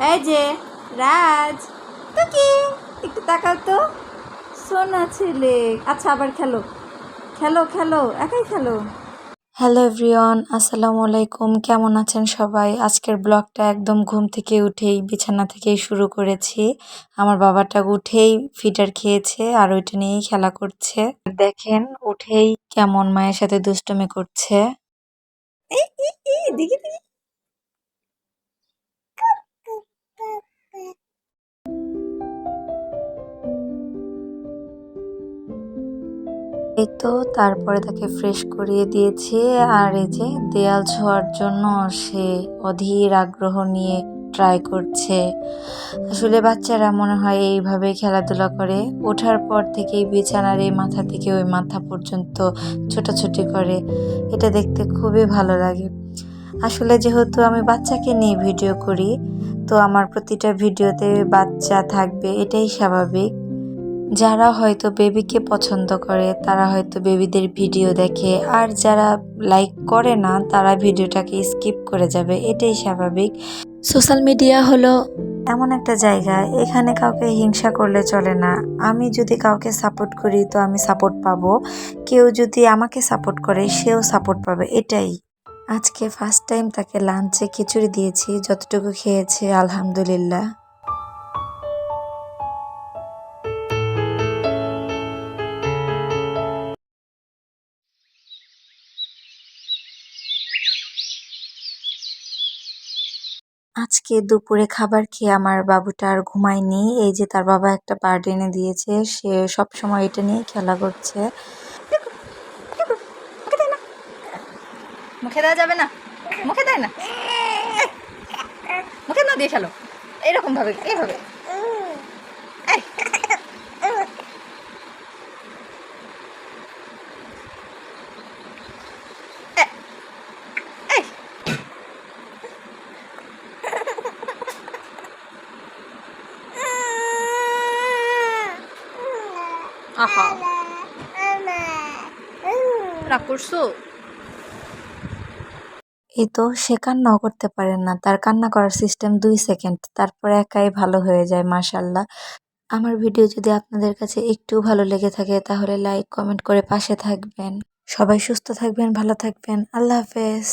এই যে রাজ, টুকি, একটু তাকাও তো। সোনা ছেলে। আচ্ছা, আবার খেলো খেলো খেলো, একাই খেলো। হ্যালো এভরিওয়ান, আসসালামু আলাইকুম। কেমন আছেন সবাই? আজকের ব্লগটা একদম ঘুম থেকে উঠেই বিছানা থেকেই শুরু করেছি। আমার বাবাটা উঠেই ফিডার খেয়েছে আর ওইটা নিয়েই খেলা করছে। দেখেন উঠেই কেমন মায়ের সাথে দুষ্টুমি করছে। দেখি দেখি। এই তো তারপরে তাকে ফ্রেশ করিয়ে দিয়েছি। আর এই যে দেয়াল ছোঁয়ার জন্য সে অধীর আগ্রহ নিয়ে ট্রাই করছে। আসলে বাচ্চারা মনে হয় এইভাবে খেলাধুলা করে। ওঠার পর থেকেই বিছানার এই মাথা থেকে ওই মাথা পর্যন্ত ছোটাছুটি করে। এটা দেখতে খুবই ভালো লাগে। আসলে যেহেতু আমি বাচ্চাকে নিয়ে ভিডিও করি, তো আমার প্রতিটা ভিডিওতে বাচ্চা থাকবে, এটাই স্বাভাবিক। যারা হয়তো বেবিকে পছন্দ করে তারা হয়তো বেবিদের ভিডিও দেখে, আর যারা লাইক করে না তারা ভিডিওটাকে স্কিপ করে যাবে, এটাই স্বাভাবিক। সোশ্যাল মিডিয়া হলো এমন একটা জায়গা, এখানে কাউকে হিংসা করলে চলে না। আমি যদি কাউকে সাপোর্ট করি তো আমি সাপোর্ট পাবো, কেউ যদি আমাকে সাপোর্ট করে সেও সাপোর্ট পাবে, এটাই। আজকে ফার্স্ট টাইম তাকে লাঞ্চে খিচুড়ি দিয়েছি, যতটুকু খেয়েছে আলহামদুলিল্লাহ। আজকে দুপুরে খাবার খেয়ে আমার বাবুটা আর ঘুমায়নি। এই যে তার বাবা একটা বার্ড এনে দিয়েছে, সে সব সময় এটা নিয়ে খেলা করছে। মুখে দেওয়া যাবে না, মুখে দেয় না, মুখে না দিয়ে খেলো এরকম ভাবে, এইভাবে। আহা, রাগ করছো? এই তো সে কান্নাও করতে পারে না, তার কান্না করার সিস্টেম 2 সেকেন্ড, তারপরে একাই ভালো হয়ে যায় মাশাল্লাহ। আমার ভিডিও যদি আপনাদের কাছে একটু ভালো লেগে থাকে তাহলে লাইক কমেন্ট করে পাশে থাকবেন। সবাই সুস্থ থাকবেন, ভালো থাকবেন। আল্লাহ হাফেজ।